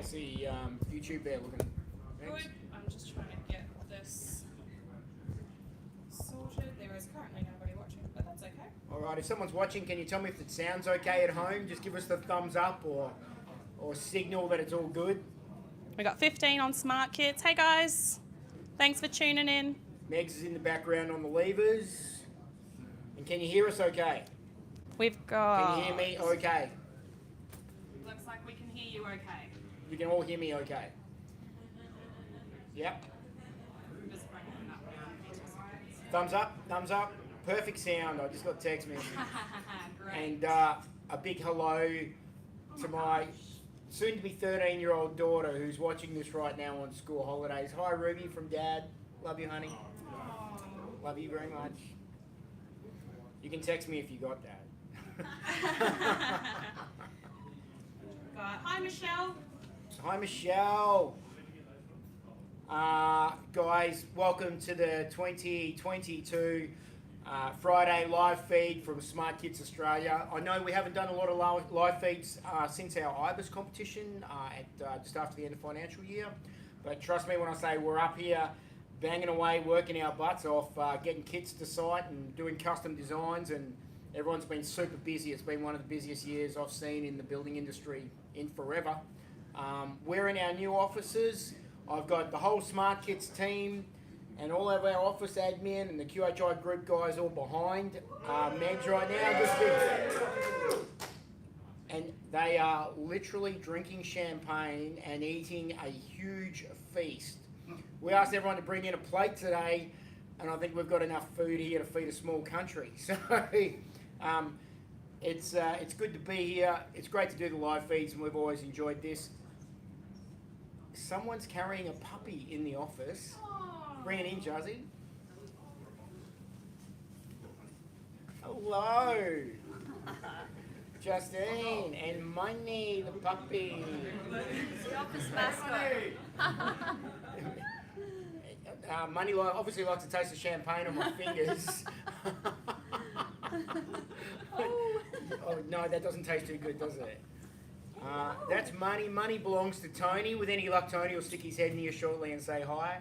How's the YouTube there looking? Thanks. Good. I'm just trying to get this sorted. There is currently nobody watching, but that's okay. Alright, if someone's watching, can you tell me if it sounds okay at home? Just give us the thumbs up or signal that it's all good. We got 15 on Smart Kits. Hey guys, thanks for tuning in. Megs is in the background on the levers. And can you hear us okay? We've got. Can you hear me okay? Looks like we can hear you okay. You can all hear me okay? Yep. Just bringing it up now. Thumbs up, thumbs up. Perfect sound. I just got a text message. Great. And a big hello to my soon-to-be 13-year-old daughter who's watching this right now on school holidays. Hi, Ruby from Dad. Love you, honey. Love you very much. You can text me if you got that. Hi, Michelle. Hi, Michelle. Guys, welcome to the 2022 Friday live feed from Smart Kits Australia. I know we haven't done a lot of live feeds since our IBIS competition at just after the end of financial year, but trust me when I say we're up here banging away, working our butts off, getting kits to site and doing custom designs, and everyone's been super busy. It's been one of the busiest years I've seen in the building industry in forever. We're in our new offices. I've got the whole Smart Kits team and all of our office admin and the QHI group guys all behind Megs right now. And they are literally drinking champagne and eating a huge feast. We asked everyone to bring in a plate today, and I think we've got enough food here to feed a small country. So it's good to be here. It's great to do the live feeds, and we've always enjoyed this. Someone's carrying a puppy in the office. Bring it in, Jazzy. Hello. Justine and Money, the puppy. The office mascot. Money obviously likes to taste the champagne on my fingers. Oh no, that doesn't taste too good, does it? That's Money. Money belongs to Tony. With any luck, Tony will stick his head in here shortly and say hi.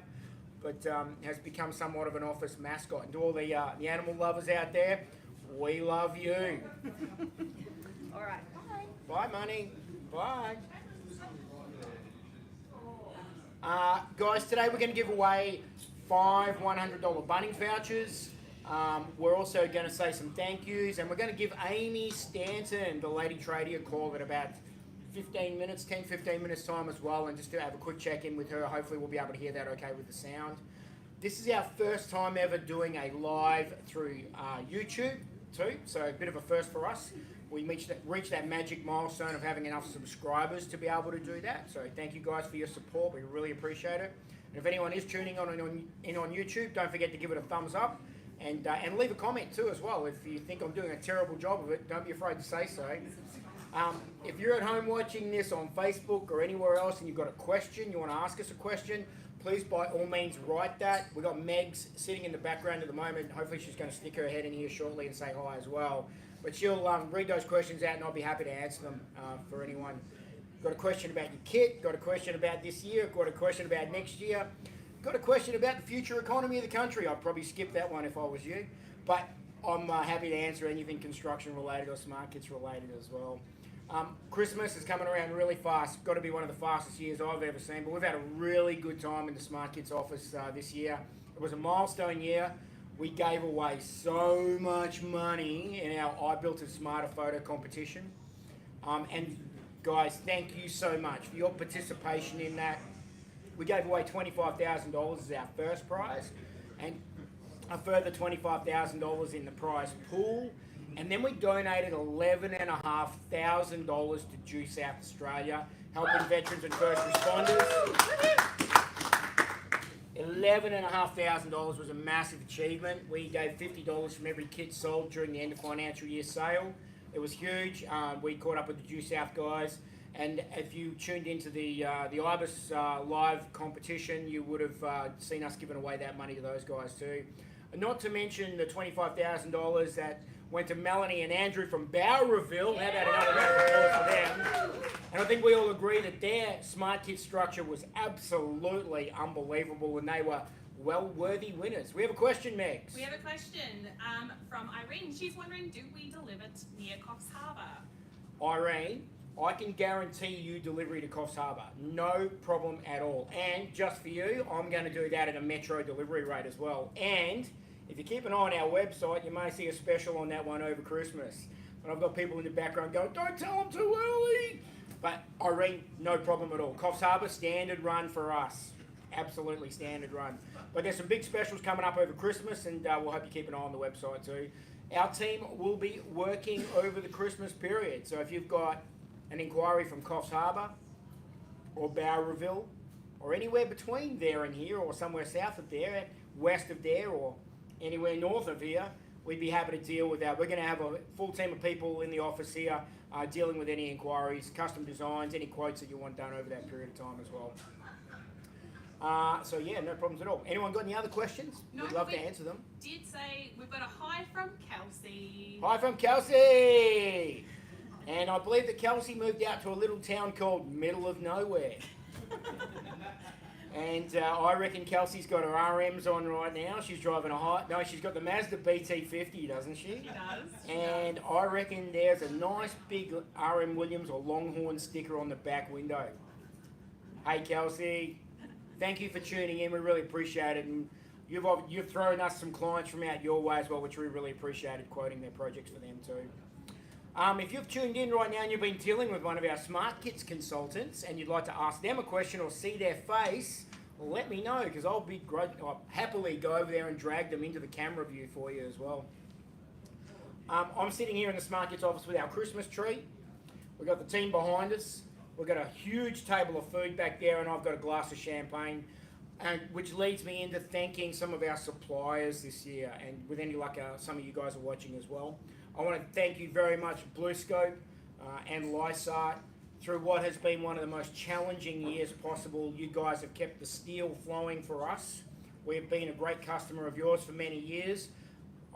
But has become somewhat of an office mascot. And to all the animal lovers out there, we love you. All right. Bye. Bye, Money. Bye. Guys, today we're going to give away 5 $100 Bunnings vouchers. We're also going to say some thank yous, and we're going to give Amy Stanton, the lady tradie, a call at about 15 minutes time as well, and just to have a quick check-in with her. Hopefully we'll be able to hear that okay with the sound. This is our first time ever doing a live through YouTube too, so a bit of a first for us. We reached that magic milestone of having enough subscribers to be able to do that, so thank you guys for your support. We really appreciate it. And if anyone is tuning in on YouTube, don't forget to give it a thumbs up, and leave a comment too as well. If you think I'm doing a terrible job of it, don't be afraid to say so. If you're at home watching this on Facebook or anywhere else and you've got a question, you want to ask us a question, please by all means write that. We've got Megs sitting in the background at the moment. Hopefully she's going to stick her head in here shortly and say hi as well. But she'll read those questions out and I'll be happy to answer them for anyone. Got a question about your kit, got a question about this year, got a question about next year, got a question about the future economy of the country. I'd probably skip that one if I was you. But I'm happy to answer anything construction related or Smart Kits related as well. Christmas is coming around really fast. Got to be one of the fastest years I've ever seen. But we've had a really good time in the Smart Kits office this year. It was a milestone year. We gave away so much money in our I Built a Smarter Photo competition. And guys, thank you so much for your participation in that. We gave away $25,000 as our first prize, and a further $25,000 in the prize pool. And then we donated $11,500 to Due South Australia, helping veterans and first responders. $11,500 was a massive achievement. We gave $50 from every kit sold during the end of financial year sale. It was huge. We caught up with the Due South guys, and if you tuned into the IBIS live competition, you would have seen us giving away that money to those guys too. Not to mention the $25,000 that went to Melanie and Andrew from Bowraville. How about another round of applause for them? And I think we all agree that their Smart Kit structure was absolutely unbelievable, and they were well-worthy winners. We have a question, Megs. We have a question from Irene. She's wondering, do we deliver near Coffs Harbour? Irene, I can guarantee you delivery to Coffs Harbour. No problem at all. And just for you, I'm going to do that at a metro delivery rate as well. And if you keep an eye on our website, you may see a special on that one over Christmas. And I've got people in the background going, don't tell them too early. But Irene, no problem at all. Coffs Harbour, standard run for us. Absolutely standard run. But there's some big specials coming up over Christmas, and we'll hope you keep an eye on the website too. Our team will be working over the Christmas period. So if you've got an inquiry from Coffs Harbour or Bowraville or anywhere between there and here, or somewhere south of there, west of there, or anywhere north of here, we'd be happy to deal with that. We're going to have a full team of people in the office here dealing with any inquiries, custom designs, any quotes that you want done over that period of time as well. So yeah, no problems at all. Anyone got any other questions? No, We'd love to answer them. Did say we've got a hi from Kelsey. Hi from Kelsey! And I believe that Kelsey moved out to a little town called Middle of Nowhere. And I reckon Kelsey's got her RMs on right now. She's driving she's got the Mazda BT50, doesn't she? She does. And I reckon there's a nice big RM Williams or Longhorn sticker on the back window. Hey Kelsey, thank you for tuning in. We really appreciate it. And you've thrown us some clients from out your way as well, which we really appreciated, quoting their projects for them too. If you've tuned in right now and you've been dealing with one of our Smart Kits consultants and you'd like to ask them a question or see their face, let me know, because I'll happily go over there and drag them into the camera view for you as well. I'm sitting here in the Smart Kits office with our Christmas tree. We've got the team behind us. We've got a huge table of food back there, and I've got a glass of champagne, which leads me into thanking some of our suppliers this year, and with any luck, some of you guys are watching as well. I want to thank you very much, BlueScope and Lysart. Through what has been one of the most challenging years possible, you guys have kept the steel flowing for us. We've been a great customer of yours for many years.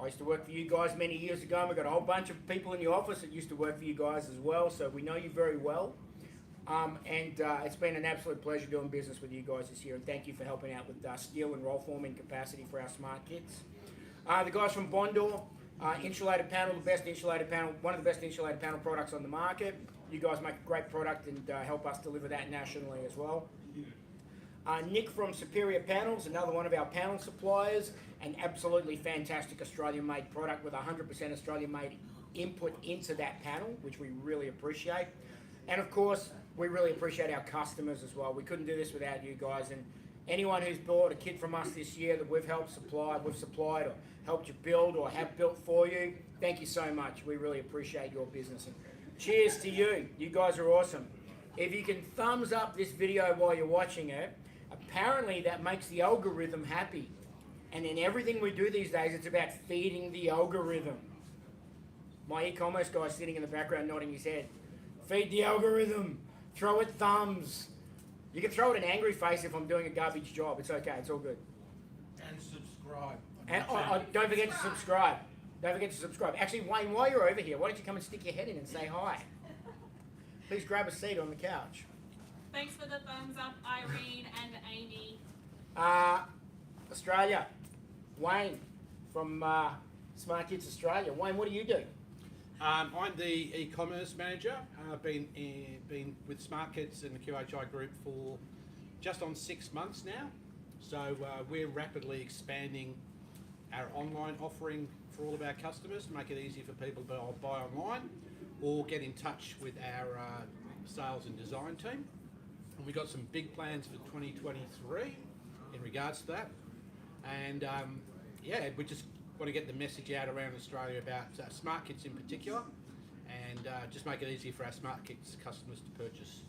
I used to work for you guys many years ago, and we've got a whole bunch of people in the office that used to work for you guys as well, so we know you very well. It's been an absolute pleasure doing business with you guys this year, and thank you for helping out with steel and roll forming capacity for our Smart Kits. The guys from Bondor, insulated panel, one of the best insulated panel products on the market. You guys make a great product and help us deliver that nationally as well. Nick from Superior Panels, another one of our panel suppliers, an absolutely fantastic Australian-made product with 100% Australian-made input into that panel, which we really appreciate. And of course, we really appreciate our customers as well. We couldn't do this without you guys. And anyone who's bought a kit from us this year that we've supplied or helped you build or have built for you, thank you so much. We really appreciate your business. And cheers to you. You guys are awesome. If you can thumbs up this video while you're watching it, apparently that makes the algorithm happy. And in everything we do these days, it's about feeding the algorithm. My e-commerce guy's sitting in the background nodding his head. Feed the algorithm. Throw it thumbs. You can throw it an angry face if I'm doing a garbage job. It's okay. It's all good. And subscribe. And don't forget to subscribe. Don't forget to subscribe. Actually, Wayne, while you're over here, why don't you come and stick your head in and say hi? Please grab a seat on the couch. Thanks for the thumbs up, Irene and Amy. Australia. Wayne from Smart Kits Australia. Wayne, what do you do? I'm the e-commerce manager. I've been with Smart Kits and the QHI group for just on 6 months now. So we're rapidly expanding our online offering for all of our customers to make it easy for people to buy online or get in touch with our sales and design team. And we've got some big plans for 2023 in regards to that. And we just want to get the message out around Australia about Smart Kits in particular, and just make it easy for our Smart Kits customers to purchase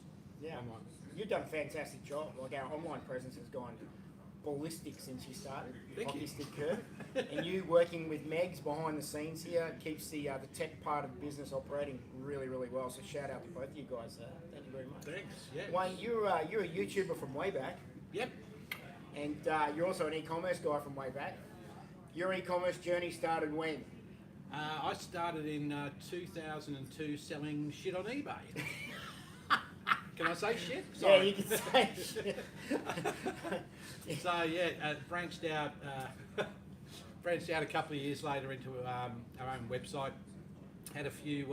online. You've done a fantastic job. Like, our online presence has gone ballistic since you started. Hockey stick curve. And you working with Megs behind the scenes here keeps the tech part of the business operating really, really well. So shout out to both of you guys there. Thank you very much. Thanks. Yeah. Wayne, you're a YouTuber from way back. Yep. And you're also an e-commerce guy from way back. Your e-commerce journey started when? I started in 2002 selling shit on eBay. Can I say shit? Yeah, you can say shit. So yeah, branched out a couple of years later into our own website. Had a few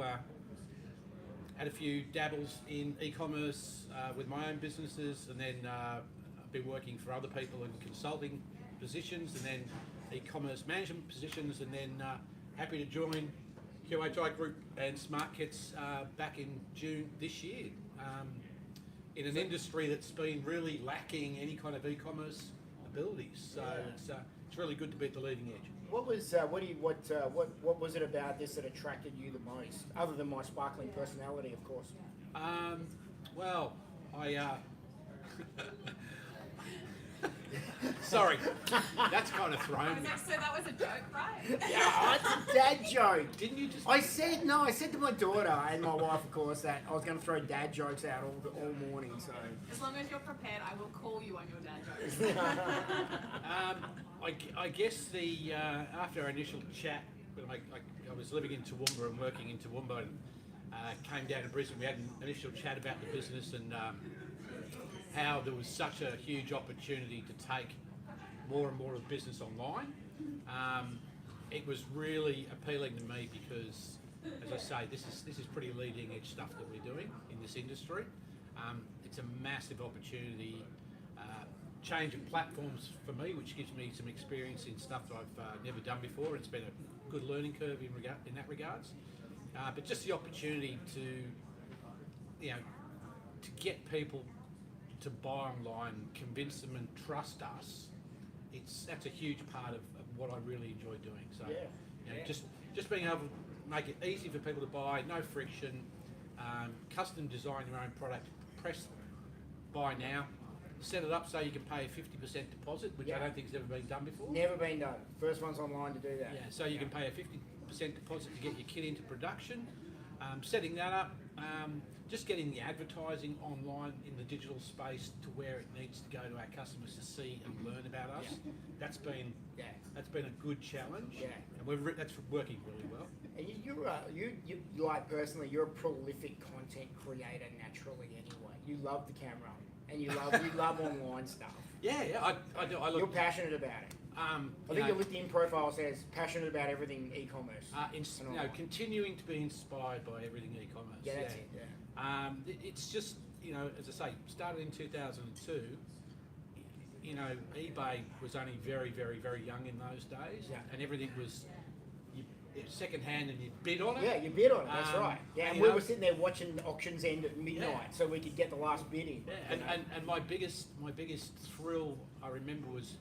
dabbles in e-commerce with my own businesses, and then I've been working for other people in consulting positions, and then e-commerce management positions, and then happy to join QHI Group and SmartKits back in June this year. In an industry that's been really lacking any kind of e-commerce abilities, so it's really good to be at the leading edge. What was what was it about this that attracted you the most, other than my sparkling personality, of course? Well, I sorry, that's kind of thrown me. So that was a joke, right? Yeah, it's a dad joke. Didn't you just? I said to my daughter and my wife, of course, that I was going to throw dad jokes out all morning. So As long as you're prepared, I will call you on your dad jokes. I guess the after our initial chat, when I was living in Toowoomba and working in Toowoomba, and came down to Brisbane. We had an initial chat about the business and how there was such a huge opportunity to take more and more of business online. It was really appealing to me because, as I say, this is pretty leading edge stuff that we're doing in this industry. It's a massive opportunity. Change of platforms for me, which gives me some experience in stuff that I've never done before. It's been a good learning curve in that regards. But just the opportunity to get people to buy online, convince them and trust us. That's a huge part of what I really enjoy doing. So just being able to make it easy for people to buy, no friction, custom design your own product, press buy now. Set it up so you can pay a 50% deposit, which I don't think has ever been done before. never been done. First one's online to do that. Yeah, so you can pay a 50% deposit to get your kit into production. Setting that up, just getting the advertising online in the digital space to where it needs to go to our customers to see and learn about us. Yeah. That's been a good challenge, and that's working really well. And you like personally, you're a prolific content creator naturally anyway. You love the camera. And you love online stuff. Yeah, I do. You're passionate about it. I think your LinkedIn profile says passionate about everything e-commerce. Continuing to be inspired by everything e-commerce. Yeah, that's it. Yeah. It's just, as I say, started in 2002. eBay was only very, very, very young in those days, and everything was second hand, and you bid on it. Yeah, you bid on it. That's right. Yeah, and we were sitting there watching the auctions end at midnight, so we could get the last bid in. Yeah, and my biggest thrill I remember was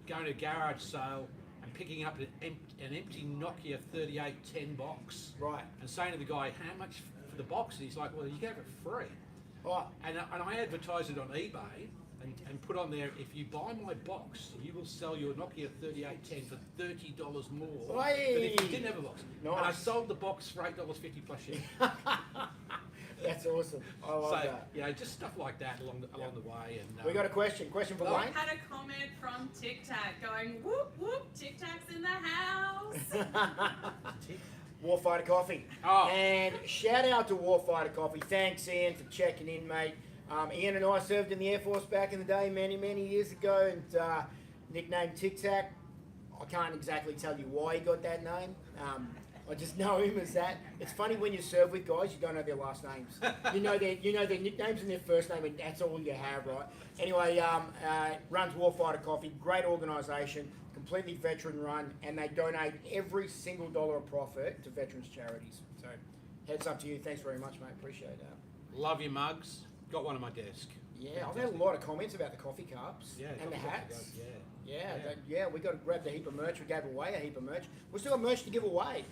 going to a garage sale and picking up an empty Nokia 3810 box. Right. And saying to the guy, "How much for the box?" And he's like, "Well, you gave it free." Right. And I advertised it on eBay. And put on there, if you buy my box, you will sell your Nokia 3810 for $30 more than if you didn't have a box. Nice. And I sold the box for $8.50 plus shipping. That's awesome. I love that. Just stuff like that along the way. And we got a question. Question for Wayne. Had a comment from Tic Tac going, whoop whoop, Tic Tac's in the house. Warfighter Coffee. Oh. And shout out to Warfighter Coffee. Thanks, Ian, for checking in, mate. Ian and I served in the Air Force back in the day, many, many years ago, and nicknamed Tic Tac. I can't exactly tell you why he got that name. I just know him as that. It's funny when you serve with guys, you don't know their last names. You know their nicknames and their first name, and that's all you have, right? Anyway, runs Warfighter Coffee, great organisation, completely veteran run, and they donate every single dollar of profit to veterans charities. So, heads up to you. Thanks very much, mate. Appreciate that. Love your mugs. Got one on my desk. Yeah, I've had a lot of comments about the coffee cups and the hats. We got to grab the heap of merch. We gave away a heap of merch. We still got merch to give away.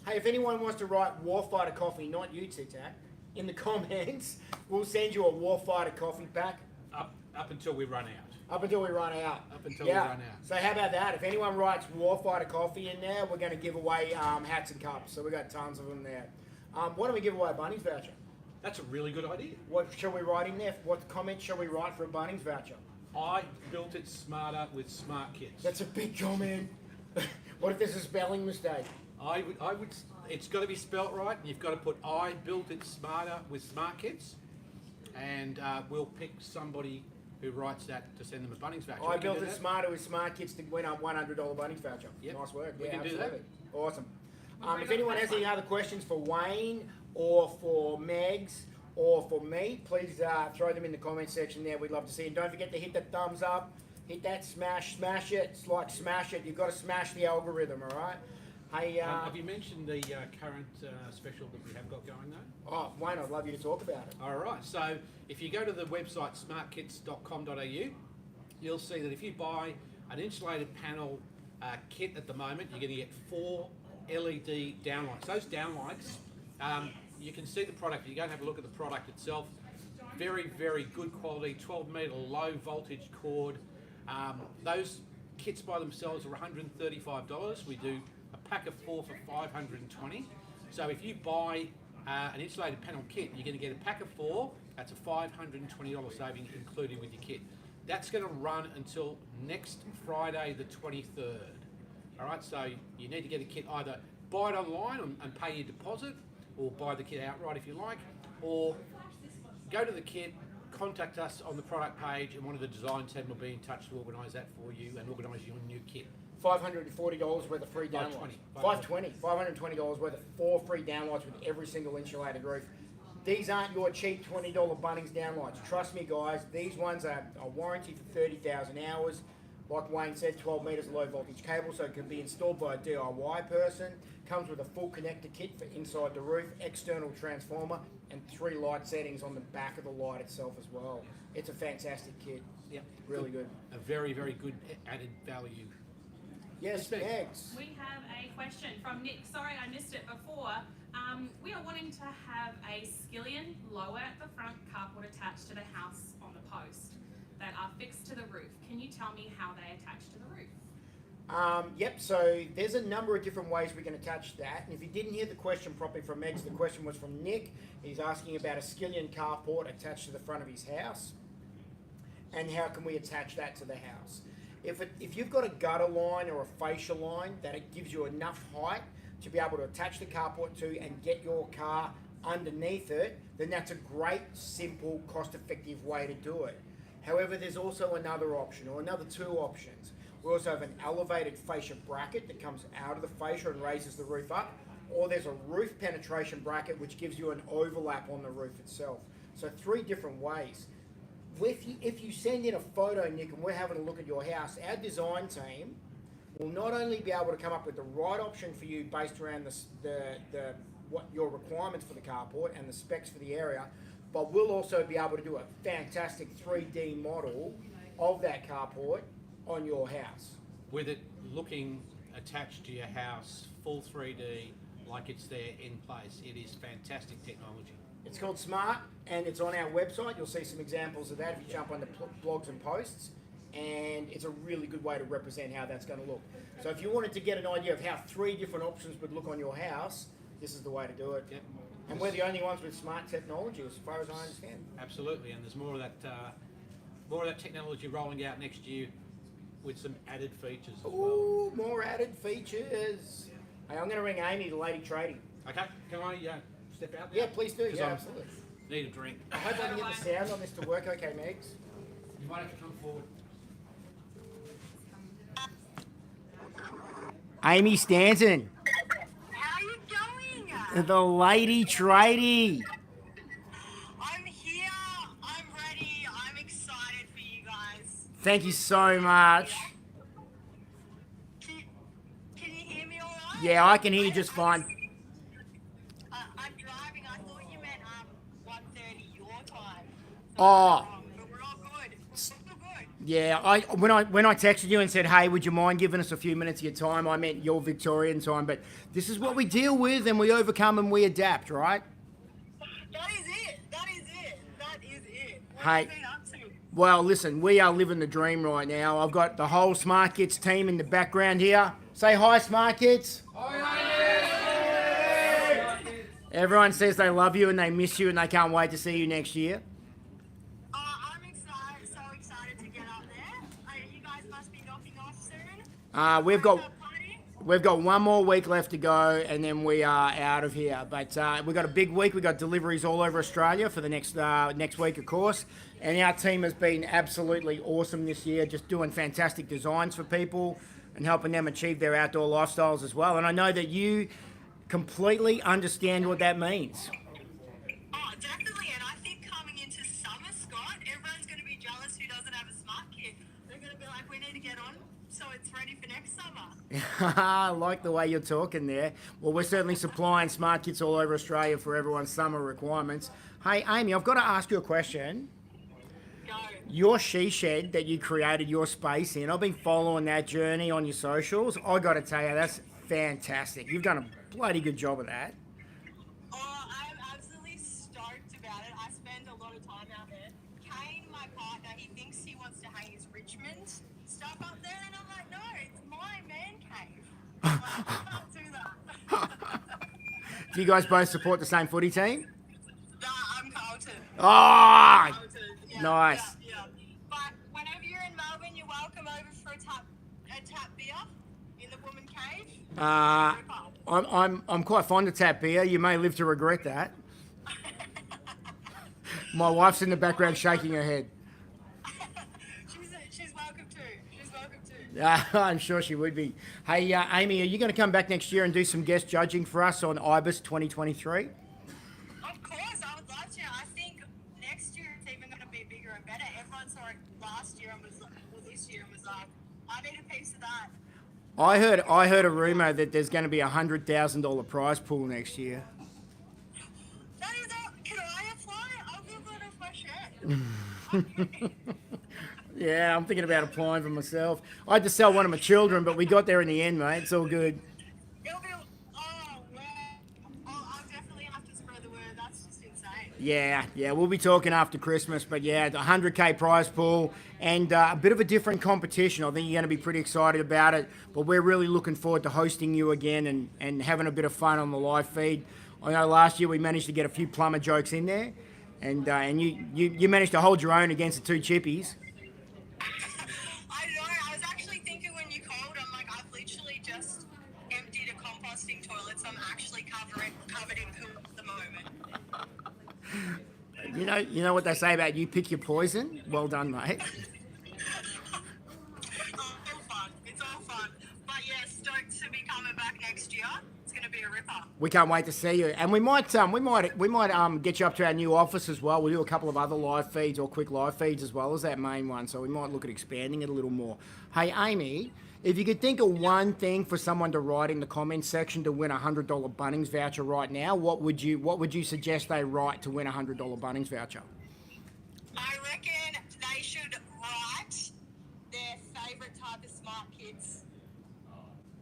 Hey, if anyone wants to write Warfighter Coffee, not you, Tic Tac, in the comments, we'll send you a Warfighter coffee pack. Up until we run out. Up until we run out. We run out. So how about that? If anyone writes Warfighter Coffee in there, we're going to give away hats and cups. So we've got tons of them there. Why don't we give away a Bunnings voucher? That's a really good idea. What shall we write in there? What comment shall we write for a Bunnings voucher? I built it smarter with SmartKits. That's a big comment. What if there's a spelling mistake? I would. It's got to be spelt right. You've got to put "I built it smarter with Smart Kits," and we'll pick somebody who writes that to send them a Bunnings voucher. I built it smarter with Smart Kits to win a $100 Bunnings voucher. Yep. Nice work. We can do absolutely. that. Awesome. If anyone has any other questions for Wayne or for Megs or for me, please throw them in the comment section there. We'd love to see it. Don't forget to hit that thumbs up. Hit that smash it. It's like smash it. You've got to smash the algorithm, all right? Hey, have you mentioned the current special that we have got going though? Oh, Wayne, I'd love you to talk about it. All right. So if you go to the website smartkits.com.au, you'll see that if you buy an insulated panel kit at the moment, you're going to get 4 LED downlights. Those downlights, you can see the product. You go and have a look at the product itself. Very, very good quality, 12-metre low voltage cord. Those kits by themselves are $135. We do a pack of 4 for $520. So if you buy an insulated panel kit, you're going to get a pack of 4. That's a $520 saving included with your kit. That's going to run until next Friday the 23rd. All right, so you need to get a kit, either buy it online and pay your deposit, or buy the kit outright if you like, or go to the kit, contact us on the product page, and one of the design team will be in touch to organise that for you and organise your new kit. $540 worth of free downlights. $520 worth of 4 free downlights with every single insulated roof. These aren't your cheap $20 Bunnings downlights. Trust me, guys. These ones are a warranty for 30,000 hours. Like Wayne said, 12 metres of low voltage cable, so it can be installed by a DIY person. Comes with a full connector kit for inside the roof, external transformer, and 3 light settings on the back of the light itself as well. It's a fantastic kit. Yep. Really good. A very, very good added value. Yes, Megs. We have a question from Nick. Sorry, I missed it before. We are wanting to have a skillion lower at the front carport attached to the house on the post that are fixed to the roof. Can you tell me how they attach to the roof? Yep, so there's a number of different ways we can attach that. And if you didn't hear the question properly from Megs, the question was from Nick. He's asking about a skillion carport attached to the front of his house. And how can we attach that to the house? If you've got a gutter line or a fascia line that it gives you enough height to be able to attach the carport to and get your car underneath it, then that's a great, simple, cost-effective way to do it. However, there's also another option, or another 2 options. We also have an elevated fascia bracket that comes out of the fascia and raises the roof up, or there's a roof penetration bracket which gives you an overlap on the roof itself. So 3 different ways. If you send in a photo, Nick, and we're having a look at your house, our design team will not only be able to come up with the right option for you based around what your requirements for the carport and the specs for the area, but we'll also be able to do a fantastic 3D model of that carport on your house. With it looking attached to your house, full 3D, like it's there in place. It is fantastic technology. It's called Smart, and it's on our website. You'll see some examples of that if you jump on the blogs and posts, and it's a really good way to represent how that's going to look. So if you wanted to get an idea of how 3 different options would look on your house, this is the way to do it. Yep. And we're the only ones with smart technology, as far as I understand. Absolutely, and there's more of that technology rolling out next year with some added features as well. Ooh, more added features. Hey, I'm going to ring Amy, the lady trading. Okay, can I step out there? Yeah, please do. Yeah, I absolutely. need a drink. I hope I can get the sound on this to work okay, Megs. You might have to come forward. Amy Stanton, How you going? the lady tradie. I'm here. I'm ready. I'm excited for you guys. Thank you so much. Can you hear me all right? Yeah, I can hear you just fine. I'm driving. I thought you meant 1:30 your time. So Oh. but we're all good. We're still good. Yeah, when I texted you and said, hey, would you mind giving us a few minutes of your time, I meant your Victorian time, but this is what we deal with and we overcome and we adapt, right? That is it. That is it. That is it. What Hey. have you been up to? Well, listen, we are living the dream right now. I've got the whole Smart Kits team in the background here. Say hi, Smart Kits. Everyone says they love you and they miss you and they can't wait to see you next year. I'm excited. So excited to get up there. You guys must be knocking off soon. We've got We've got one more week left to go, and then we are out of here. But we've got a big week. We've got deliveries all over Australia for the next week, of course. And our team has been absolutely awesome this year, just doing fantastic designs for people and helping them achieve their outdoor lifestyles as well. And I know that you completely understand what that means. Oh, definitely. And I think coming into summer, Scott, everyone's going to be jealous who doesn't have a smart kit. They're going to be like, we need to get on so it's ready for next summer. I like the way you're talking there. Well, we're certainly supplying smart kits all over Australia for everyone's summer requirements. Hey, Amy, I've got to ask you a question. Go. Your she shed that you created your space in, I've been following that journey on your socials. I got to tell you, that's fantastic. You've done a bloody good job of that. Oh, I'm absolutely stoked about it. I spend a lot of time out there. Kane, my partner, he thinks he wants to hang his Richmond stuff up there, and I'm like, no, it's my man cave. I'm like, I can't do that. Do you guys both support the same footy team? Nah, I'm Carlton. Ah, Carlton. Yeah, nice. Yeah. But whenever you're in Melbourne, you're welcome over for a tap beer in the woman cave. I'm quite fond of tap beer. You may live to regret that. My wife's in the background shaking her head. She's welcome too. She's welcome too. I'm sure she would be. Hey, Amy, are you going to come back next year and do some guest judging for us on IBIS 2023? Of course, I would love to. I think next year it's even going to be bigger and better. Everyone saw it last year and was like, well, this year and was like, I need a piece of that. I heard a rumor that there's going to be $100,000 prize pool next year. That is all. Can I apply? I'll give that off my shirt. Yeah, I'm thinking about applying for myself. I had to sell one of my children, but we got there in the end, mate. It's all good. It'll be. Oh, wow. I'll definitely have to spread the word. That's just insane. Yeah, we'll be talking after Christmas, but yeah, the 100K prize pool and a bit of a different competition. I think you're going to be pretty excited about it, but we're really looking forward to hosting you again and having a bit of fun on the live feed. I know last year we managed to get a few plumber jokes in there, and you managed to hold your own against the two chippies. I know. I was actually thinking when you called, I'm like, I've literally just emptied a composting toilet, so I'm actually covered in poo at the moment. You know what they say about you pick your poison? Well done, mate. It's all fun. But yeah, stoked to be coming back next year. It's going to be a ripper. We can't wait to see you, and we might get you up to our new office as well. We'll do a couple of other live feeds or quick live feeds as well as that main one. So we might look at expanding it a little more. Hey, Amy, if you could think of one thing for someone to write in the comments section to win a $100 Bunnings voucher right now, what would you suggest they write to win a $100 Bunnings voucher? I reckon they should write their favourite type of smart kids.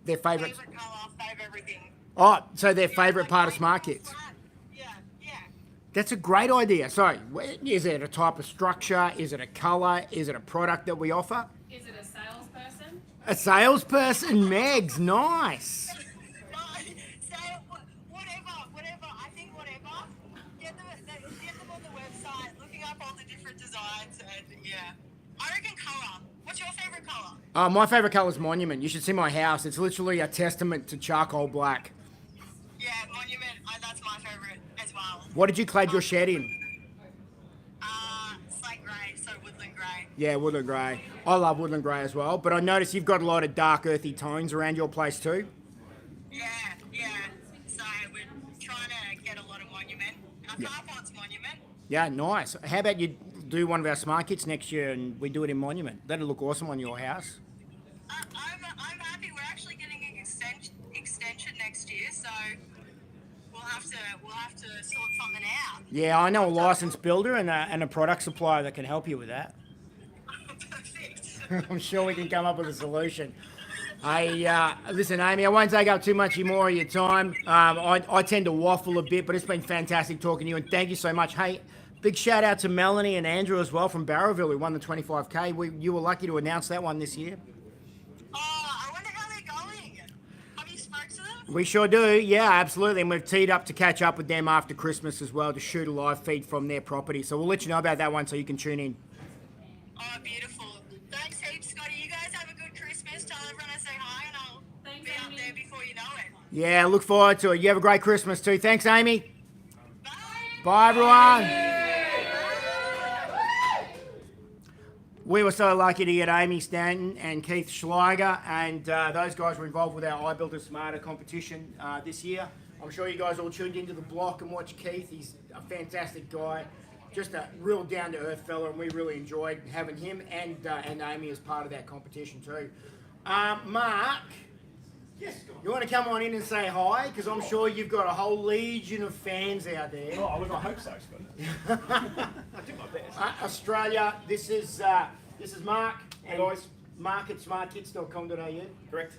Their favourite. Favourite colour, favourite everything. Oh, so their favourite part of smart kits. Yeah. That's a great idea. So, is it a type of structure? Is it a colour? Is it a product that we offer? Is it a salesperson? A salesperson, Megs. Nice. No, say whatever. I think whatever. Get them on the website, looking up all the different designs, and yeah. I reckon colour. What's your favourite colour? My favourite colour is Monument. You should see my house. It's literally a testament to charcoal black. Yeah, Monument. That's my favourite as well. What did you clad your shed in? Slate grey, so woodland grey. Yeah, woodland grey. I love woodland grey as well, but I notice you've got a lot of dark, earthy tones around your place too. Yeah. So we're trying to get a lot of Monument. Our car part's Monument. Yeah, nice. How about you do one of our smart kits next year and we do it in Monument? That'd look awesome on your house. I'm happy. We're actually getting an extension next year, so we'll have to sort something out. Yeah, I know a licensed builder and a product supplier that can help you with that. Perfect. I'm sure we can come up with a solution. Listen, Amy, I won't take up too much more of your time. I tend to waffle a bit, but it's been fantastic talking to you, and thank you so much. Hey, big shout out to Melanie and Andrew as well from Barrowville who won the 25K. You were lucky to announce that one this year. Oh, I wonder how they're going. Have you spoke to them? We sure do, yeah, absolutely. And we've teed up to catch up with them after Christmas as well to shoot a live feed from their property. So we'll let you know about that one so you can tune in. Oh, beautiful. Thanks heaps, Scotty. You guys have a good Christmas. Tell everyone I say hi, and I'll be up there before you know it. Yeah, look forward to it. You have a great Christmas too. Thanks, Amy. Bye. Bye, everyone. We were so lucky to get Amy Stanton and Keith Schleiger, and those guys were involved with our iBuilder Smarter competition this year. I'm sure you guys all tuned into the block and watched Keith. He's a fantastic guy, just a real down-to-earth fella, and we really enjoyed having him and Amy as part of that competition too. Mark, Yes, you want to come on in and say hi? Because I'm sure you've got a whole legion of fans out there. Oh, I hope so, Scott. I do my best. Australia, this is Mark. Hey, guys. Mark at smartkids.com.au. Correct.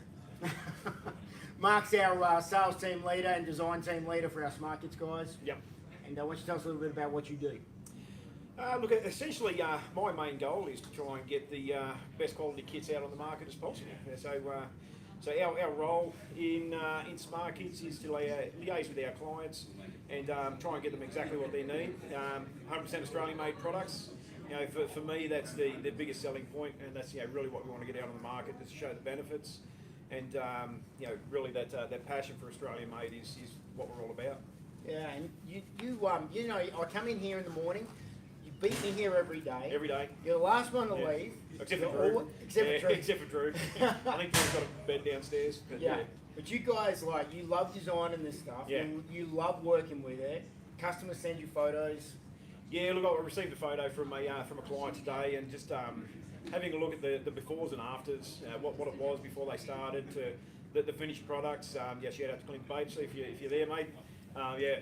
Mark's our sales team leader and design team leader for our Smart Kids guys. Yep. And why don't you tell us a little bit about what you do? Look, essentially, my main goal is to try and get the best quality kits out on the market as possible. So our role in Smart Kids is to liaise with our clients and try and get them exactly what they need. 100% Australian-made products. For me, that's the biggest selling point, and that's really what we want to get out on the market, is to show the benefits, and really that passion for Australian-made is what we're all about. Yeah, and you know, I come in here in the morning. You beat me here every day. Every day. You're the last one to leave. Except for You're Drew. Except for Drew. I think Drew's got a bed downstairs. But Yeah. But you guys, you love designing this stuff. Yeah. You love working with it. Customers send you photos. Yeah, look, I received a photo from a client today, and just having a look at the befores and afters, what it was before they started to the finished products. Shout out to Clint Bates if you're there, mate.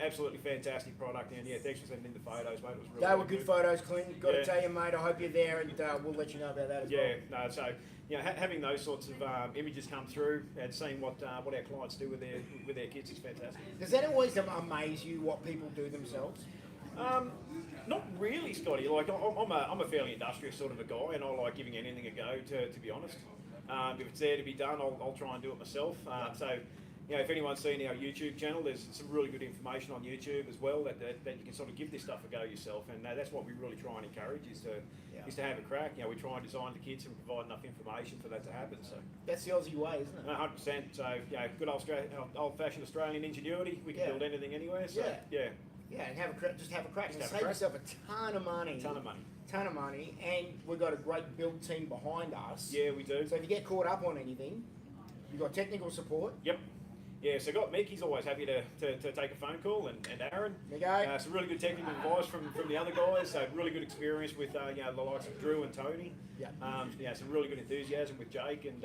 Absolutely fantastic product, and thanks for sending in the photos, mate. It was really They were good photos, Clint. Got to Yeah. tell you, mate. I hope you're there, and we'll let you know about that as well. So having those sorts of images come through and seeing what our clients do with their kits is fantastic. Does that always amaze you what people do themselves? Not really, Scotty. Like I'm a fairly industrious sort of a guy, and I like giving anything a go. To be honest, if it's there to be done, I'll try and do it myself. If anyone's seen our YouTube channel, there's some really good information on YouTube as well that you can sort of give this stuff a go yourself, and that's what we really try and encourage is to have a crack. We try and design the kits and provide enough information for that to happen. So That's the Aussie way, isn't it? 100%. So good old-fashioned Australian ingenuity. We can build anything anywhere. So Yeah. Yeah, and have a crack. Just have a crack. And Just save have a crack. yourself a ton of money. Ton of money, and we've got a great build team behind us. Yeah, we do. So if you get caught up on anything, you've got technical support. Yep. Yeah, so got Mick, he's always happy to take a phone call, and Aaron. There you go. Some really good technical advice from the other guys, so really good experience with the likes of Drew and Tony. Yeah. Some really good enthusiasm with Jake and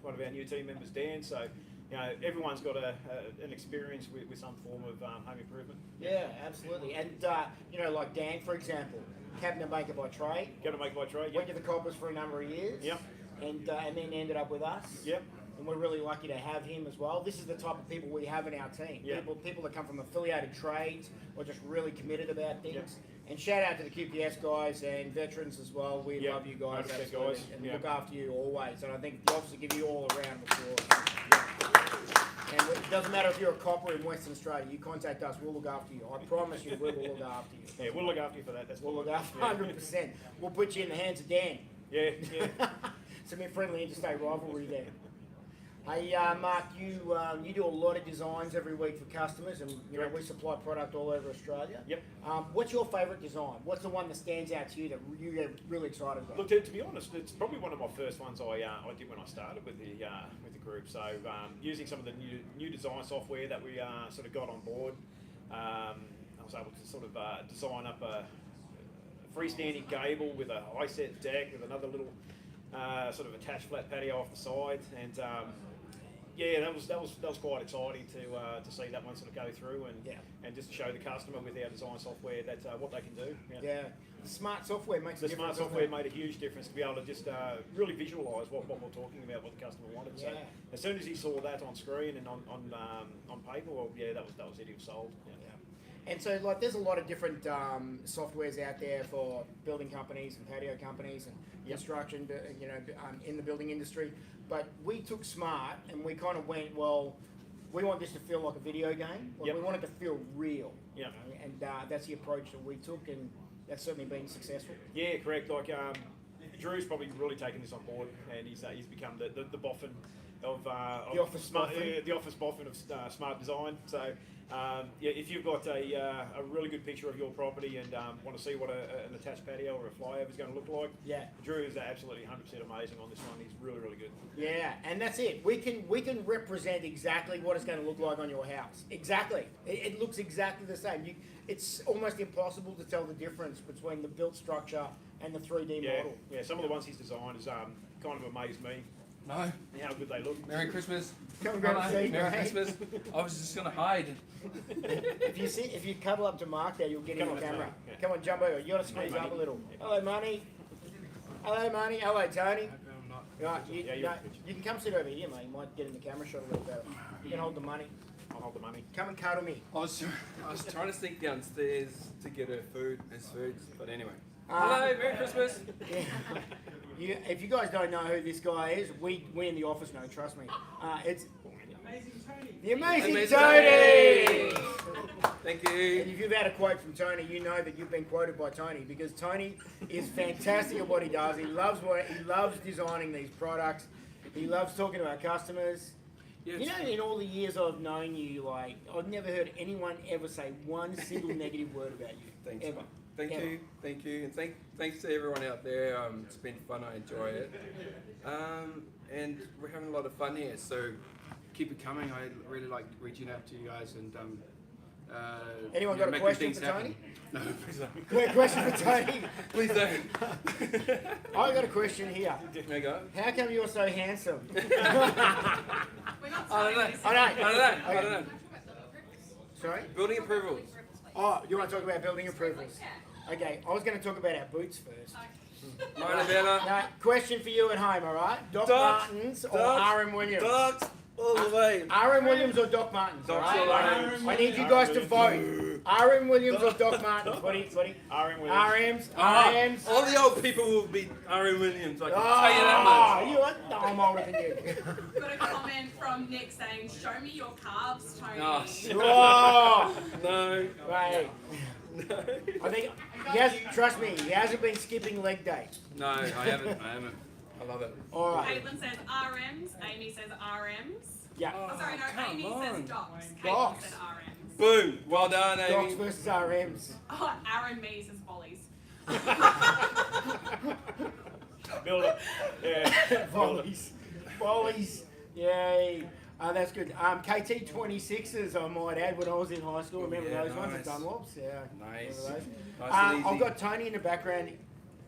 one of our new team members, Dan. So everyone's got an experience with some form of home improvement. Yeah, absolutely. And like Dan, for example, cabinet maker by trade. Got to make by trade. Went Yep. to the Coppers for a number of years. Yep. And then ended up with us. Yep. And we're really lucky to have him as well. This is the type of people we have in our team. Yeah. People that come from affiliated trades or just really committed about things. Yep. And shout out to the QPS guys and veterans as well. We Yep. love you guys, 100% absolutely, guys. and Yep. look after you always. And I think the officer give you all a round of applause. And it doesn't matter if you're a copper in Western Australia. You contact us, we'll look after you. I promise you, we will look after you. Yeah, we'll look after you for that. We'll look after 100%. We'll put you in the hands of Dan. Yeah. Some friendly interstate rivalry there. Hey, Mark, you do a lot of designs every week for customers, and we supply product all over Australia. Yep. What's your favourite design? What's the one that stands out to you that you get really excited about? Look, to be honest, it's probably one of my first ones I did when I started with the group. So using some of the new design software that we sort of got on board, I was able to sort of design up a freestanding gable with a high set deck with another little sort of attached flat patio off the side, and that was quite exciting to see that one sort of go through and just to show the customer with our design software that what they can do. Yeah, the smart software makes a The difference. smart software made a huge difference to be able to just really visualise what we're talking about, what the customer wanted. So as soon as he saw that on screen and on paper, well, that was it. He was sold. Yeah. And so, there's a lot of different softwares out there for building companies and patio companies and construction, in the building industry. But we took Smart and we kind of went, well, we want this to feel like a video game. We want it to feel real. Yeah. And that's the approach that we took, and that's certainly been successful. Yeah, correct. Drew's probably really taken this on board, and he's become the boffin of The office boffin. the office boffin of smart design. So yeah, if you've got a really good picture of your property and want to see what an attached patio or a flyover is going to look like, Yeah. Drew is absolutely 100% amazing on this one. He's really, really good. Yeah, and that's it. We can represent exactly what it's going to look like on your house. Exactly. It looks exactly the same. It's almost impossible to tell the difference between the built structure and the 3D model. Yeah. Some of the ones he's designed has kind of amazed me. No. How good they look. Merry Christmas. Come and grab a seat, Merry mate. Christmas. I was just gonna hide. If you cuddle up to Mark there, you'll get in Come the on, camera. mate. Yeah. Come on, jump over. You got to squeeze Money. up a little. Hello, Money. Hello, Money. Hello, Tony. Right, Yeah, you're no, in the picture. you can come sit over here, mate. You might get in the camera shot a little better. You can hold the money. I'll hold the money. Come and cuddle me. I was trying to sneak downstairs to get her food, but anyway. Um, Hello, Merry Christmas. Yeah. If you guys don't know who this guy is, we in the office know. Trust me. It's the amazing Amazing Tony. Thank And you. if you've had a quote from Tony, you know that you've been quoted by Tony because Tony is fantastic at what he does. He loves designing these products. He loves talking to our customers. You know, in all the years I've known you, like I've never heard anyone ever say one single negative word about you. Thanks. Ever. Thank Ever. you, and thanks to everyone out there. It's been fun. I enjoy it, and we're having a lot of fun here. So keep it coming. I really like reaching out to you guys and Anyone you know, got a making question things for happen. Tony? No, please don't. Quick question for Tony. Please don't. I got a question here. There you go. How come you're so handsome? We're not I don't know. saying this. I I don't know. Sorry? Building approvals. Oh, you want to talk about building approvals? Okay, I was going to talk about our boots first. Mine better. Now, question for you at home, all right? Doc Doc, Martens or Doc, RM Williams? Ducks all the way. RM Williams or Doc Martens? All Docs right? all the way. I need you guys to vote. RM Williams or Doc Martens? What do you? RM Williams. RMs, Ah, RMs. all the old people will be R.M. Williams. I can Oh, tell you that much. you what? No, I'm older than you. Got a comment from Nick saying, "Show me your calves, Tony." Oh, shit. Oh, No. right. No. I think he has. Trust me, he hasn't been skipping leg day. No, I haven't. I love it. All right. Caitlin says RMs. Amy says RMs. Yeah. Oh, sorry, no. come Amy on. says docs. Caitlin Docs. said RMs. Boom. Well done, Docs Amy. versus RMs. Oh, Aaron me says volleys. Build it. Yeah. Volleys. Volleys. Yay. That's good. KT 26s, I might add, when I was in high school. Remember Yeah, those ones at nice. Dunlops? Yeah. Nice. Remember those? Nice and I've easy. got Tony in the background.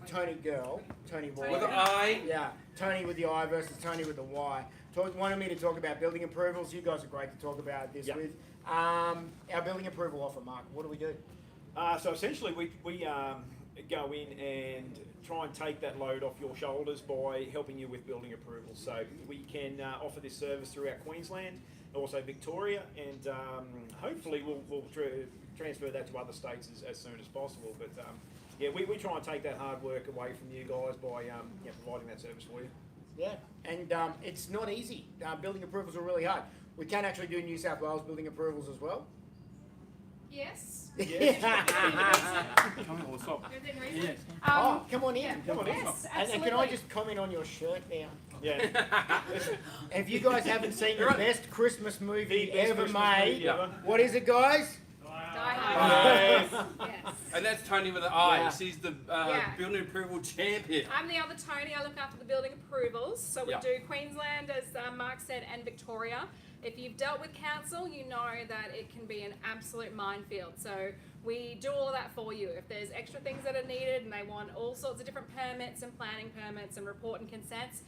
Tony girl. Tony boy. With an I. Yeah. Tony with the I versus Tony with the Y. Wanted me to talk about building approvals. You guys are great to talk about this Yep. with. Our building approval offer, Mark. What do we do? So essentially, we go in and try and take that load off your shoulders by helping you with building approvals. So we can offer this service throughout Queensland, also Victoria, and hopefully we'll transfer that to other states as soon as possible. But yeah, we try and take that hard work away from you guys by providing that service for you. Yeah, and it's not easy. Building approvals are really hard. We can actually do New South Wales building approvals as well. Yes. Come on, stop. Within reason. Oh, come on in. Come on in. Yes, And absolutely. can I just comment on your shirt there? Yeah. If you guys haven't seen the best Christmas movie The best ever Christmas made, movie ever. what is it, guys? Die Hard. Yes. Yes. And that's Tony with an I. Yeah. She's the Yeah. building approval champion. I'm the other Tony. I look after the building approvals. So we Yeah. do Queensland, as Mark said, and Victoria. If you've dealt with council, you know that it can be an absolute minefield. So we do all of that for you. If there's extra things that are needed and they want all sorts of different permits and planning permits and report and consents,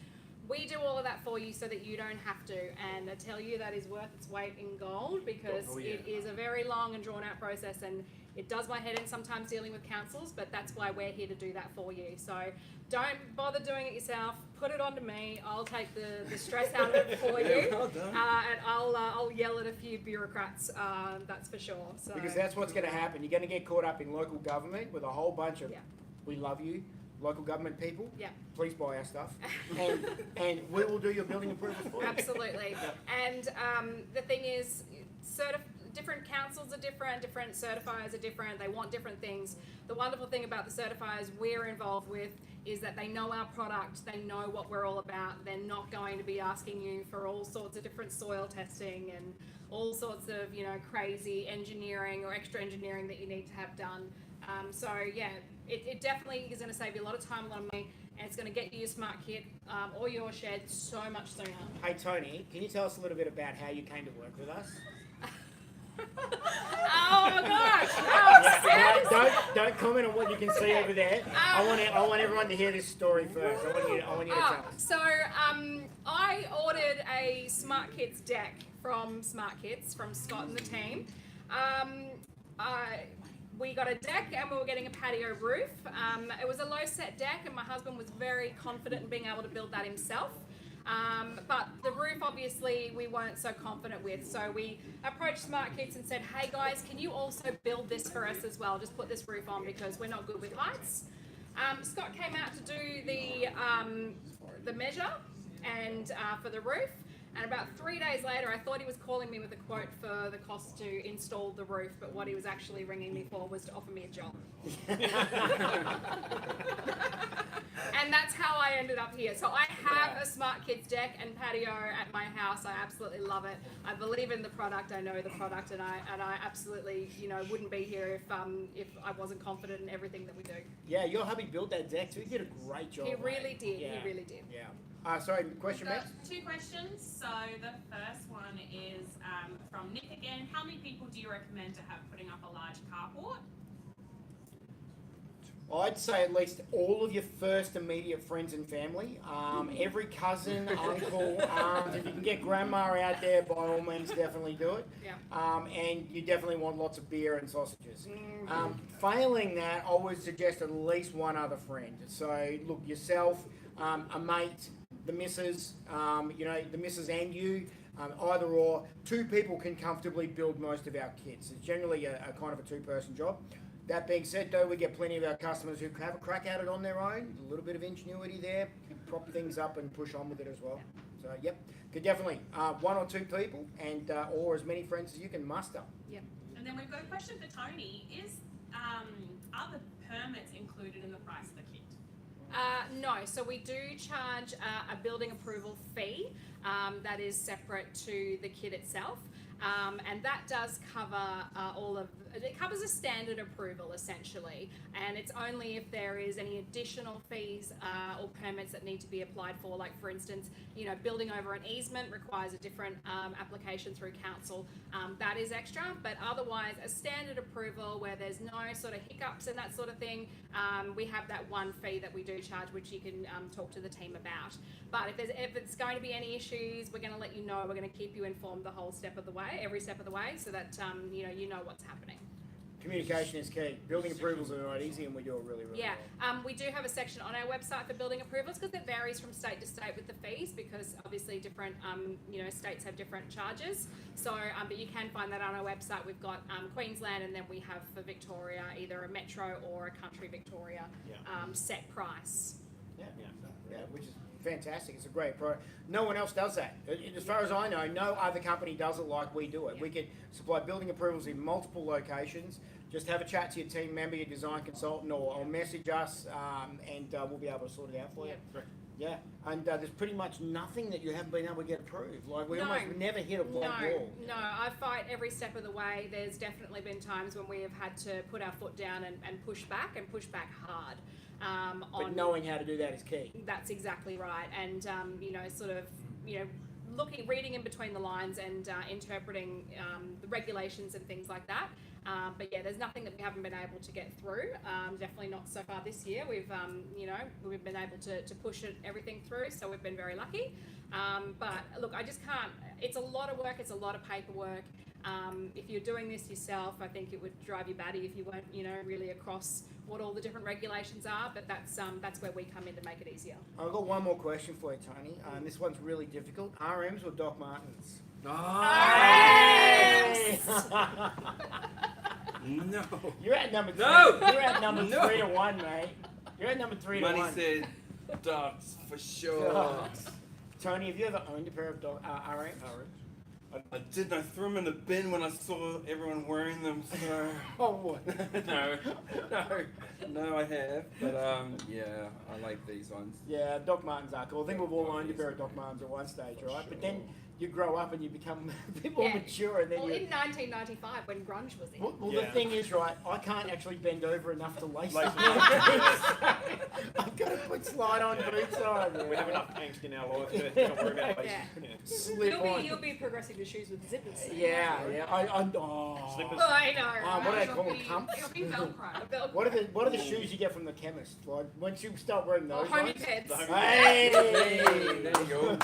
we do all of that for you so that you don't have to. And I tell you that is worth its weight in gold because Oh, yeah. it is a very long and drawn out process, and it does my head in sometimes dealing with councils, but that's why we're here to do that for you. So don't bother doing it yourself. Put it onto me. I'll take the stress out of it for you. Well done. And I'll yell at a few bureaucrats, that's for sure. So Because that's what's going to happen. You're going to get caught up in local government with a whole bunch of, Yeah. we love you, local government people. Yeah. Please buy our stuff. and we will do your building approvals for you. Absolutely. And the thing is, different councils are different certifiers are different, they want different things. The wonderful thing about the certifiers we're involved with is that they know our product, they know what we're all about. They're not going to be asking you for all sorts of different soil testing and all sorts of, you know, crazy engineering or extra engineering that you need to have done. So yeah, it definitely is going to save you a lot of time, a lot of money, and it's going to get you your smart kit or your shed so much sooner. Hey Tony, can you tell us a little bit about how you came to work with us? Oh my gosh! Oh, Don't comment on what you can see over there. I want everyone to hear this story first. I want you to tell us. So I ordered a Smart Kits deck from Smart Kits from Scott and the team. We got a deck and we were getting a patio roof. It was a low set deck and my husband was very confident in being able to build that himself. But the roof, obviously, we weren't so confident with. So we approached Smart Kits and said, hey guys, can you also build this for us as well? Just put this roof on because we're not good with heights. Scott came out to do the measure and for the roof. And about 3 days later, I thought he was calling me with a quote for the cost to install the roof, but what he was actually ringing me for was to offer me a job. And that's how I ended up here. So I have a Smart Kids deck and patio at my house. I absolutely love it. I believe in the product. I know the product, and I absolutely, you know, wouldn't be here if I wasn't confident in everything that we do. Yeah, your hubby built that deck too. He did a great job. He really did. Yeah. He really did. Yeah. Sorry, question, Got Max? 2 questions. So the first one is from Nick again. How many people do you recommend to have putting up a large carport? I'd say at least all of your first immediate friends and family. Every cousin, uncle, aunt. If you can get grandma out there, by all means, definitely do it. Yeah. And you definitely want lots of beer and sausages. Failing that, I would suggest at least one other friend. So, look, yourself, a mate, the missus, the missus and you, either or. 2 people can comfortably build most of our kits. It's generally a kind of a 2-person job. That being said, though, we get plenty of our customers who have a crack at it on their own. A little bit of ingenuity there, prop things up and push on with it as well. So, yep, could definitely 1 or 2 people and or as many friends as you can muster. Yep. And then we've got a question for Tony. Are the permits included in the price of the kit? No, so we do charge a building approval fee that is separate to the kit itself. And that does cover it covers a standard approval essentially, and it's only if there is any additional fees or permits that need to be applied for, like for instance, you know, building over an easement requires a different application through council, that is extra, but otherwise a standard approval where there's no sort of hiccups and that sort of thing, we have that one fee that we do charge, which you can talk to the team about. But if it's going to be any issues, we're going to let you know. We're going to keep you informed the whole step of the way, every step of the way, so that you know what's happening. Communication is key. Building approvals are not easy, and we do it really, really well. We do have a section on our website for building approvals because it varies from state to state with the fees, because obviously different states have different charges. So, but you can find that on our website. We've got Queensland, and then we have for Victoria either a metro or a country Victoria set price. Yeah, which is fantastic. It's a great product. No one else does that. As far as I know, no other company does it like we do it. We can supply building approvals in multiple locations. Just have a chat to your team member, your design consultant, or message us, and we'll be able to sort it out for you. Right. Yeah, and there's pretty much nothing that you haven't been able to get approved. Like we almost never hit a blank wall. No, I fight every step of the way. There's definitely been times when we have had to put our foot down and push back hard. But knowing how to do that is key. That's exactly right, and reading in between the lines and interpreting the regulations and things like that. But yeah, there's nothing that we haven't been able to get through. Definitely not so far this year. We've been able to push everything through, so we've been very lucky. But look, I just can't. It's a lot of work. It's a lot of paperwork. If you're doing this yourself, I think it would drive you batty if you weren't, really across what all the different regulations are. But that's where we come in to make it easier. I've got one more question for you, Tony. And this one's really difficult. RMs or Doc Martens? No. You're at number 3. No. You're at number No. 3 to 1, mate. You're at number 3 to 1. Money said dogs for sure. Dogs. Tony, have you ever owned a pair of RMs? I didn't. I threw them in the bin when I saw everyone wearing them. So Oh, what? no, I have. But yeah, I like these ones. Yeah, Doc Martens are cool. I think we've all owned a pair of Doc Martens at one stage, right? But then you grow up and you become a bit more Yeah. mature, and then Well, you. in 1995, when grunge was in. Well, Yeah. the thing is, right, I can't actually bend over enough to lace Lace them. them I've got to put slide-on boots on. We have enough angst in our life to not worry about laces. Yeah. Slip on. You'll be progressing to shoes with zippers. Yeah, yeah. Oh. Slippers. Oh, I know. What do they It'll call them? be- Pumps? It'll be Velcro. What are the shoes you get from the chemist? Like once you start wearing those homie ones. pets. Hey! There you go.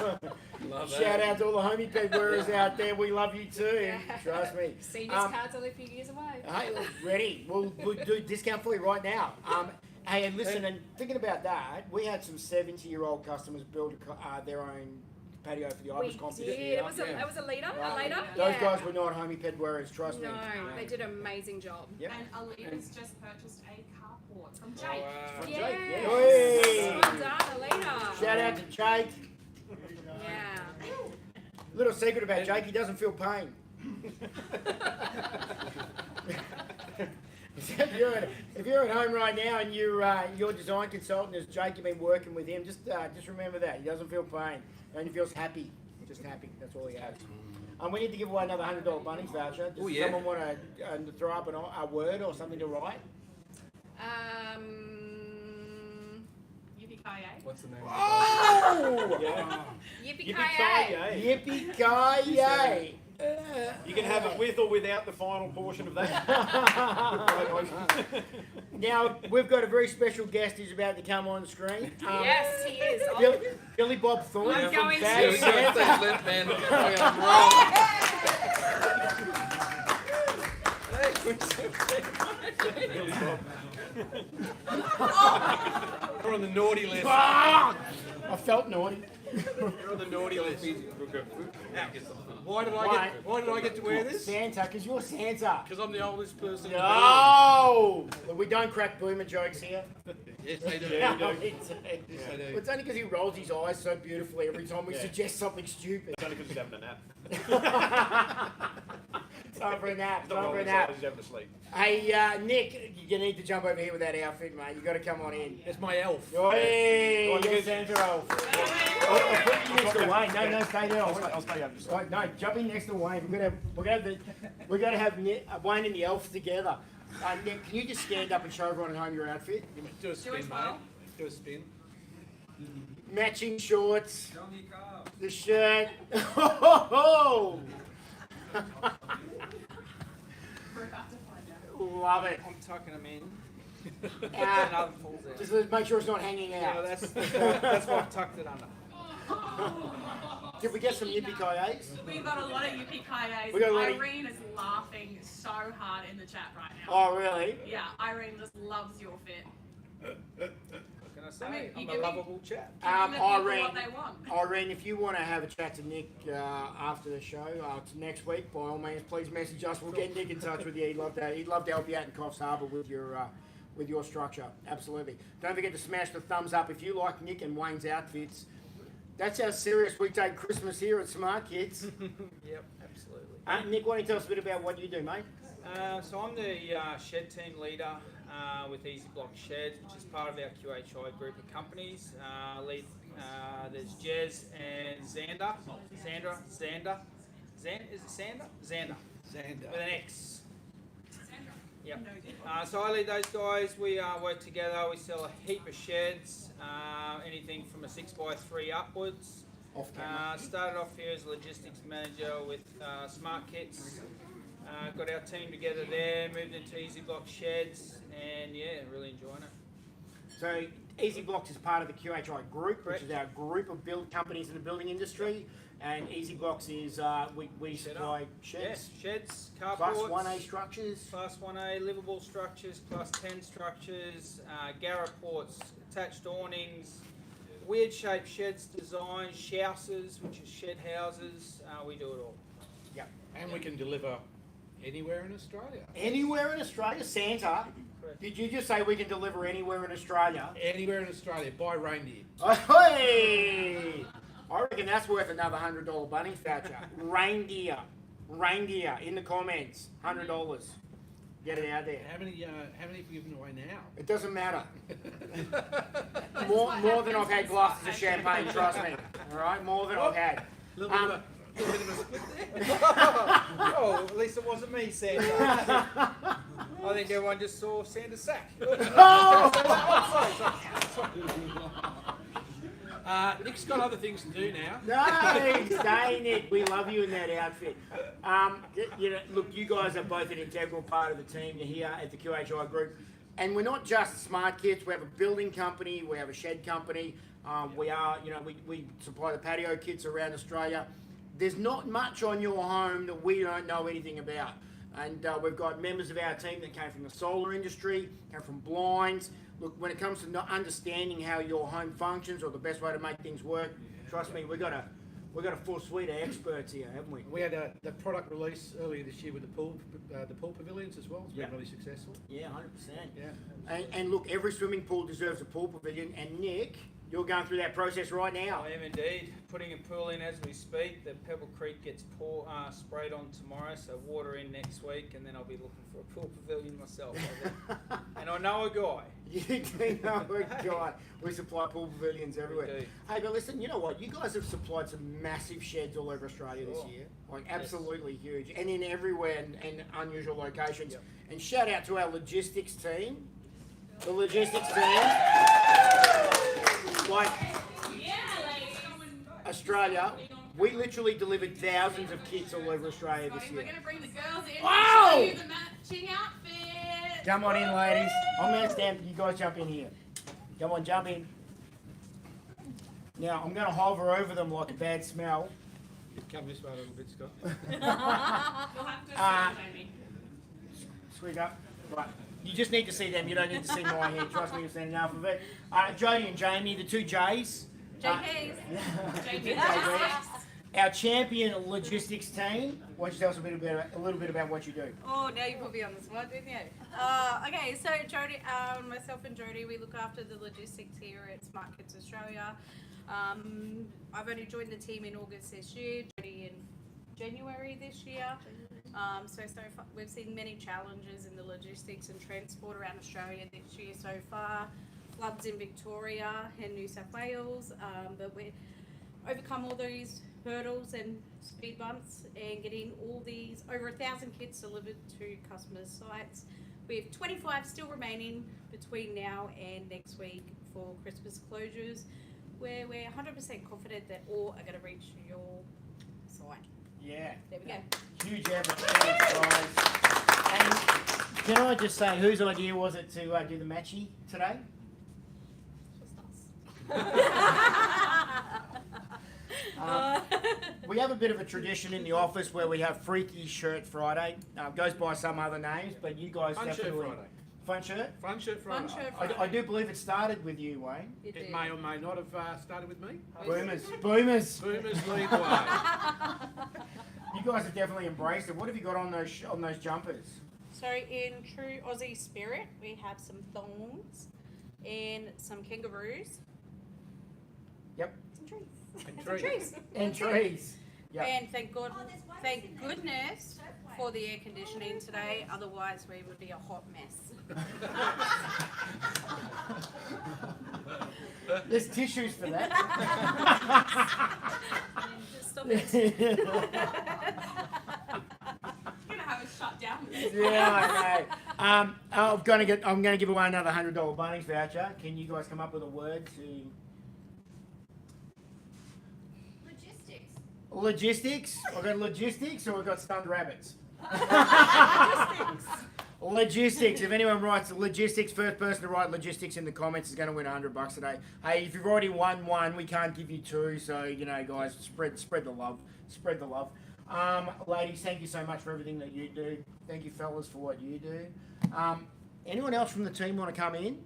Love Shout that. out to all the homie pet wearers out there. We love you too. Yeah. Trust me. Seniors cards only a few years away. Hey, look, ready? We'll do a discount for you right now. Hey, and listen, and thinking about that, we had some 70-year-old customers build their own patio for the We Ibis competition. did. It was a leader. A Right. leader. Those Yeah. guys were not homie pet wearers, trust No, me. they did an amazing job. Yep. And Alita's just purchased a carport from Jake. Oh, wow. From Yes. Jake, yeah. Well done, Alita. Shout out to Jake. Yeah. Little secret about Jake, he doesn't feel pain. if you're at home right now and your design consultant is Jake, you've been working with him, just remember that. He doesn't feel pain. He only feels happy. Just happy. That's all he has. We need to give away another $100 Bunnings voucher. Does Oh, yeah. someone want to throw up a word or something to write? Yippee-ki-yay. What's the name? Oh! Yeah. Yippee-ki-yay. Yippee-ki-yay! You can have it with or without the final portion of that. Now, we've got a very special guest who's about to come on screen. Yes, he is. Billy Bob Thornton I'm from going Bad to- Santa. Lip man. I'm Billy Bob. We're on the naughty list. Ah! I felt naughty. We're on the naughty list. Why Why did I get to wear this? Santa, because you're Santa. Because I'm the oldest person. in the No! We don't crack boomer jokes here. building. Yes, they do. Yeah, No, you do. we do. Yes, they do. It's only because he rolls his eyes so beautifully every time we Yeah. suggest something stupid. It's only because he's having a nap. Time for a nap. He's not Time for a rolling his nap. eyes, he's having a sleep. Hey, Nick, you need to jump over here with that outfit, mate. You got to come on in. It's my elf. Hey, Go on, you're you- Santa Elf. I'll put you next to Wayne. No, stay there. I'll stay over just Right, no, jump in next to Wayne. We're gonna have Wayne and the elf together. Nick, can you just stand up and show everyone at home your outfit? Do a spin, mate. well. Do a spin. Matching shorts, the shirt. Oh, We're about to find out. love it. I'm tucking them in. Uh, Another falls out. just let's make sure it's not hanging Yeah, out. that's why I've tucked it under. Did we get some yippee-ki-yays? We've got a lot of yippee-ki-yays. We got a lot of- Irene is laughing so hard in the chat right now. Oh, really? Yeah, Irene just loves your fit. What can I say? I mean, you I'm give a me- lovable chap. Giving the people Irene. what they want. Irene, if you want to have a chat to Nick after the show, to next week, by all means, please message us. We'll get Nick in touch with you. He'd love to help you out in Coffs Harbour with your structure. Absolutely. Don't forget to smash the thumbs up if you like Nick and Wayne's outfits. That's how serious we take Christmas here at Smart Kids. Yep, absolutely. Nick, why don't you tell us a bit about what you do, mate? So I'm the shed team leader with Easy Block Sheds, which is part of our QHI group of companies. There's Jez and Xander. Is it Xander? Xander. With an X. Yep. So I lead those guys. We work together. We sell a heap of sheds, anything from a 6x3 upwards. Off camera. Started off here as a logistics manager with Smart Kits. Got our team together there, moved into Easy Block Sheds, and yeah, really enjoying it. So Easy Blocks is part of the QHI group, Correct. which is our group of build companies in the building industry. And Easy Blocks is we supply sheds, Yeah, sheds, carports, Class 1A structures. Class 1A livable structures, Class 10 structures, garret ports, attached awnings, weird shaped sheds designs, shouses, which is shed houses. We do it all. And we can deliver anywhere in Australia. Anywhere in Australia, Santa. Correct. Did you just say we can deliver anywhere in Australia? Anywhere in Australia, by reindeer. Hey! I reckon that's worth another $100 Bunnings voucher. Reindeer in the comments. $100. Get it out there. How many have we given away now? It doesn't matter. More than I've had glasses of champagne, trust me. All right, more than I've had. Little bit of a split there. Oh, at least it wasn't me, Santa. I think everyone just saw Santa's sack. Nick's got other things to do now. No, stay, Nick. We love you in that outfit. Look, you guys are both an integral part of the team. You're here at the QHI Group. And we're not just smart kits. We have a building company. We have a shed company. We supply the patio kits around Australia. There's not much on your home that we don't know anything about. And we've got members of our team that came from the solar industry, came from blinds. Look, when it comes to not understanding how your home functions or the best way to make things work, trust me, we've got a full suite of experts here, haven't we? We had the product release earlier this year with the pool pavilions as well. It's been really successful. Yeah, 100%. Yeah. And look, every swimming pool deserves a pool pavilion. And Nick, you're going through that process right now. I am indeed putting a pool in as we speak. The Pebble Creek gets sprayed on tomorrow, so water in next week, and then I'll be looking for a pool pavilion myself. And I know a guy. You do know a guy. We supply pool pavilions everywhere. We do. Hey, but listen, you know what? You guys have supplied some massive sheds all over Australia this year. Like, absolutely huge. And in everywhere and unusual locations. Yep. And shout out to our logistics team. The logistics team. Like, Australia, we literally delivered thousands of kits all over Australia this We're year. going to bring the girls in Wow! and show you the matching outfit. Come on in, ladies. I'm going to stand. You guys jump in here. Come on, jump in. Now, I'm going to hover over them like a bad smell. Come this way a little bit, Scott. You'll have to see Jamie. Squeak up. Right. You just need to see them. You don't need to see my head. Trust me, you've seen enough of it. Jodie and Jamie, the two J's. JKs. Jamie. Our champion logistics team. Why don't you tell us a little bit about what you do? Oh, now you put me on the spot, didn't you? Okay, so Jody, myself and Jody, we look after the logistics here at Smart Kids Australia. I've only joined the team in August this year, Jody in January this year. So far, we've seen many challenges in the logistics and transport around Australia this year so far. Floods in Victoria and New South Wales, but we've overcome all those hurdles and speed bumps and getting all these over 1,000 kits delivered to customers' sites. We have 25 still remaining between now and next week for Christmas closures, where we're 100% confident that all are going to reach your site. Yeah. There we go. Huge effort. Thanks, guys. And can I just say, whose idea was it to do the matchy today? We have a bit of a tradition in the office where we have Freaky Shirt Friday. Goes by some other names, but you guys Fun Shirt definitely... Friday. Fun shirt? Fun Shirt Friday. Fun Shirt Friday. I do believe it started with you, Wayne. It It did. may or may not have started with me. Boomers. Boomers lead the way. You guys have definitely embraced it. What have you got on those jumpers? So in true Aussie spirit, we have some thongs and some kangaroos. Yep. Some trees. And Some trees. And trees. Yep. And thank goodness for the air conditioning today, otherwise we would be a hot mess. There's tissues for that. Stop it. You're going to have it shut down. Yeah, I know. I'm going to give away another $100 Bunnings voucher. Can you guys come up with a word to... Logistics? I've got logistics or I've got stunned rabbits? Logistics. If anyone writes logistics, first person to write logistics in the comments is going to win $100 today. Hey, if you've already won one, we can't give you two. So, you know, guys, spread the love. Spread the love. Ladies, thank you so much for everything that you do. Thank you, fellas, for what you do. Anyone else from the team want to come in?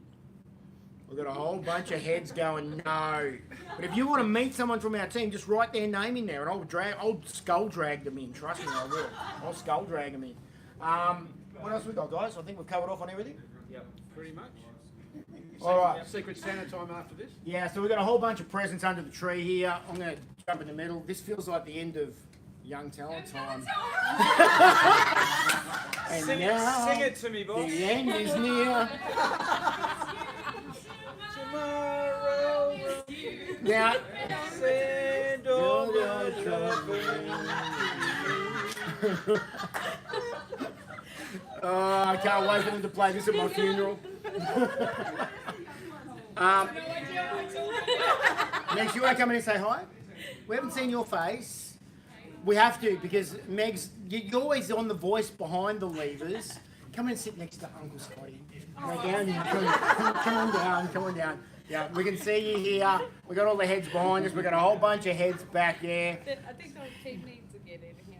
We've got a whole bunch of heads going, no. But if you want to meet someone from our team, just write their name in there and I'll skull drag them in. Trust me, I will. I'll skull drag them in. What else we got, guys? I think we've covered off on everything. Yep, pretty much. All right. Secret Santa time after this. Yeah, so we've got a whole bunch of presents under the tree here. I'm going to jump in the middle. This feels like the end of Young Talent time. And Sing now, it to me, boss. the end is near. Tomorrow, Now, send all your oh, I can't wait for them to play this at my funeral. Megs, you want to come in and say hi? We haven't seen your face. We have to, because Megs, you're always on the voice behind the levers. Come and sit next to Uncle Scotty. Go down, come on down. Yeah, we can see you here. We got all the heads behind us. We got a whole bunch of heads back there. I think the whole team needs to get in here.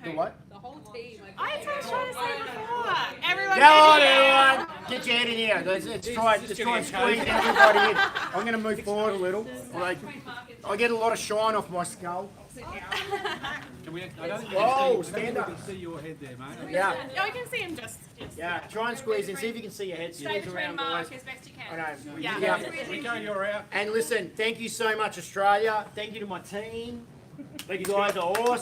The what? The whole team. I was trying to say before. Everyone Come on, get in here. everyone! Get your head in here. Let's try and squeeze everybody in. I'm going to move forward a little. I get a lot of shine off my skull. Can we, I don't think Whoa, we stand up. can see your head there, mate. Yeah, Yeah, we can see him just. yeah. Try and squeeze in. See if you can see your head. Stay Squeeze around, between guys. Mark as best you I can. know. Yeah. Yeah. Rico, you're out. And listen, thank you so much, Australia. Thank you to my team. Thank you guys are awesome.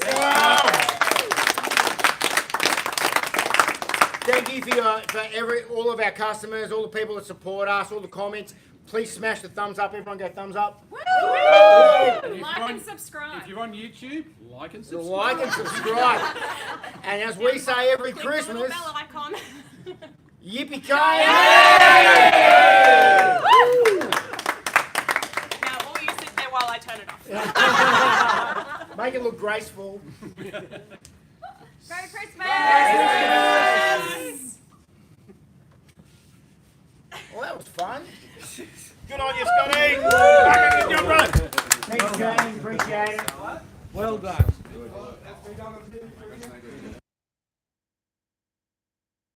Thank you for all of our customers, all the people that support us, all the comments. Please smash the thumbs up. Everyone go thumbs up. Like and subscribe. If you're on YouTube, like and So subscribe. like and subscribe. And as we say every Click the little Christmas, bell icon. yippee-ki-yay! Now all you sit there while I turn it off. Make it look graceful. Merry Christmas! Well, that was fun. Good on you, Scotty. Back at your job, brother. Thanks, Jane. Appreciate it. Well done.